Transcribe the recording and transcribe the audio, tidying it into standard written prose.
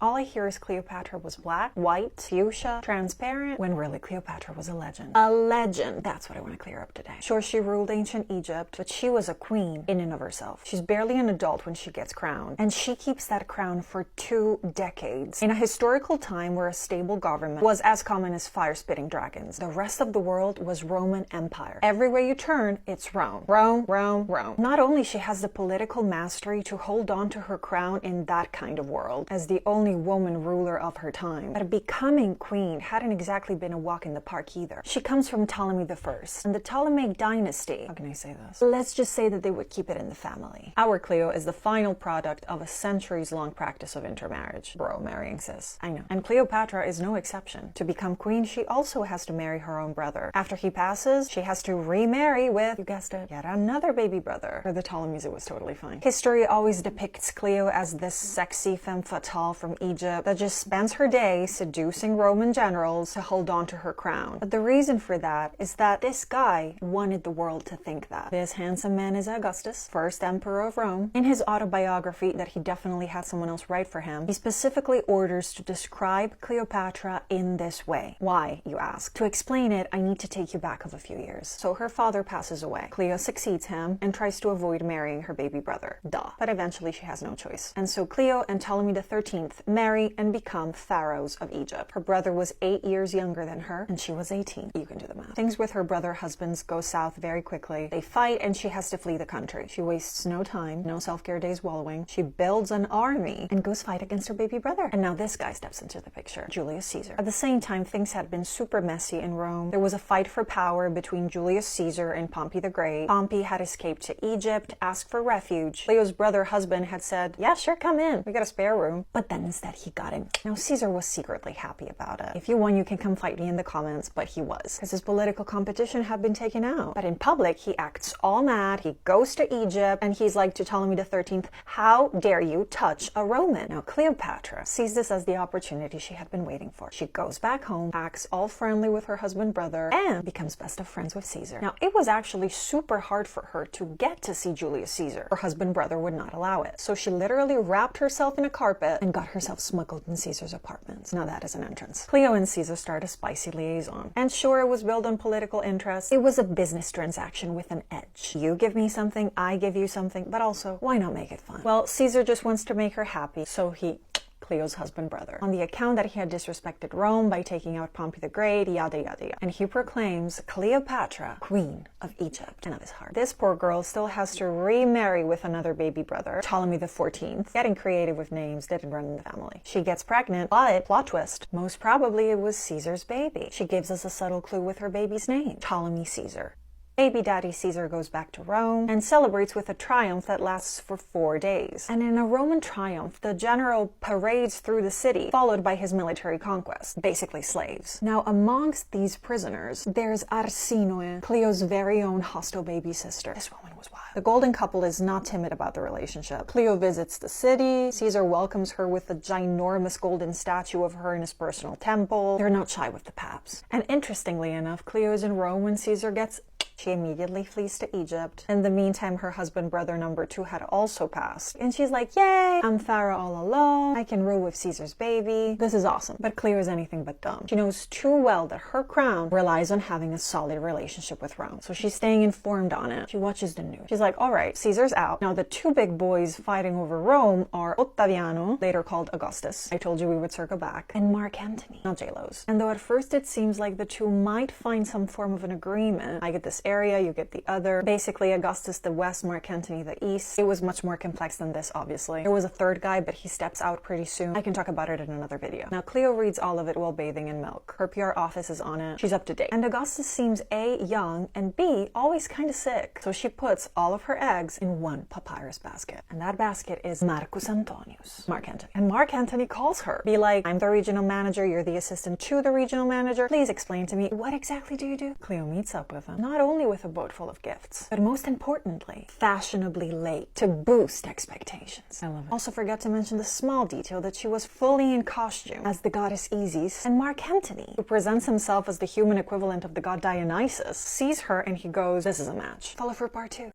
All I hear is Cleopatra was black, white, fuchsia, transparent, when really Cleopatra was a legend. A legend! That's what I want to clear up today. Sure, she ruled ancient Egypt, but she was a queen in and of herself. She's barely an adult when she gets crowned, and she keeps that crown for 2 decades. In a historical time where a stable government was as common as fire-spitting dragons, the rest of the world was Roman Empire. Everywhere you turn, it's Rome. Rome, Rome, Rome. Not only she has the political mastery to hold on to her crown in that kind of world, as the only woman ruler of her time, but becoming queen hadn't exactly been a walk in the park either. She comes from Ptolemy I, and the Ptolemaic dynasty, how can I say this? Let's just say that they would keep it in the family. Our Cleo is the final product of a centuries-long practice of intermarriage. Bro, marrying sis. I know. And Cleopatra is no exception. To become queen, she also has to marry her own brother. After he passes, she has to remarry with, you guessed it, yet another baby brother. For the Ptolemies, it was totally fine. History always depicts Cleo as this sexy femme fatale from Egypt that just spends her day seducing Roman generals to hold on to her crown. But the reason for that is that this guy wanted the world to think that. This handsome man is Augustus, first emperor of Rome. In his autobiography that he definitely had someone else write for him, he specifically orders to describe Cleopatra in this way. Why, you ask? To explain it, I need to take you back of a few years. So her father passes away. Cleo succeeds him and tries to avoid marrying her baby brother. Duh. But eventually she has no choice. And so Cleo and Ptolemy XIII marry and become pharaohs of Egypt. Her brother was 8 years younger than her, and she was 18. You can do the math. Things with her brother husbands go south very quickly. They fight, and she has to flee the country. She wastes no time, no self-care days wallowing. She builds an army and goes fight against her baby brother. And now this guy steps into the picture, Julius Caesar. At the same time, things had been super messy in Rome. There was a fight for power between Julius Caesar and Pompey the Great. Pompey had escaped to Egypt, asked for refuge. Cleo's brother husband had said, yeah, sure, come in. We got a spare room. But then instead he got him. Now Caesar was secretly happy about it. If you won, you can come fight me in the comments, but he was, because his political competition had been taken out. But in public, he acts all mad. He goes to Egypt, and he's like to Ptolemy XIII, how dare you touch a Roman? Now Cleopatra sees this as the opportunity she had been waiting for. She goes back home, acts all friendly with her husband brother, and becomes best of friends with Caesar. Now it was actually super hard for her to get to see Julius Caesar. Her husband brother would not allow it. So she literally wrapped herself in a carpet and got herself smuggled in Caesar's apartment. Now that is an entrance. Cleo and Caesar start a spicy liaison. And sure, it was built on political interest. It was a business transaction with an edge. You give me something, I give you something, but also, why not make it fun? Well, Caesar just wants to make her happy, so he Cleo's husband brother, on the account that he had disrespected Rome by taking out Pompey the Great, yada yada yada. And he proclaims Cleopatra queen of Egypt and of his heart. This poor girl still has to remarry with another baby brother, Ptolemy XIV. Getting creative with names didn't run in the family. She gets pregnant, but plot twist, most probably it was Caesar's baby. She gives us a subtle clue with her baby's name, Ptolemy Caesar. Baby daddy Caesar goes back to Rome and celebrates with a triumph that lasts for 4 days. And in a Roman triumph, the general parades through the city, followed by his military conquest, basically slaves. Now, amongst these prisoners, there's Arsinoe, Cleo's very own hostile baby sister. This woman was wild. The golden couple is not timid about the relationship. Cleo visits the city. Caesar welcomes her with a ginormous golden statue of her in his personal temple. They're not shy with the paps. And interestingly enough, Cleo is in Rome when Caesar gets... She immediately flees to Egypt. In the meantime, her husband brother number 2 had also passed. And she's like, yay, I'm pharaoh all alone. I can rule with Caesar's baby. This is awesome. But Cleo is anything but dumb. She knows too well that her crown relies on having a solid relationship with Rome. So she's staying informed on it. She watches the news. She's like, all right, Caesar's out. Now the 2 big boys fighting over Rome are Ottaviano, later called Augustus. I told you we would circle back. And Mark Antony, not J-Lo's. And though at first it seems like the 2 might find some form of an agreement, I get this area, you get the other. Basically, Augustus the west, Mark Antony the east. It was much more complex than this, obviously. There was a 3rd guy, but he steps out pretty soon. I can talk about it in another video. Now, Cleo reads all of it while bathing in milk. Her PR office is on it. She's up to date. And Augustus seems A, young, and B, always kind of sick. So she puts all of her eggs in one papyrus basket. And that basket is Marcus Antonius, Mark Antony. And Mark Antony calls her. Be like, I'm the regional manager, you're the assistant to the regional manager. Please explain to me, what exactly do you do? Cleo meets up with him. Not only with a boat full of gifts, but most importantly, fashionably late to boost expectations. I love it. Also forgot to mention the small detail that she was fully in costume as the goddess Isis, and Mark Antony, who presents himself as the human equivalent of the god Dionysus, sees her and he goes, this is a match. Follow for part 2.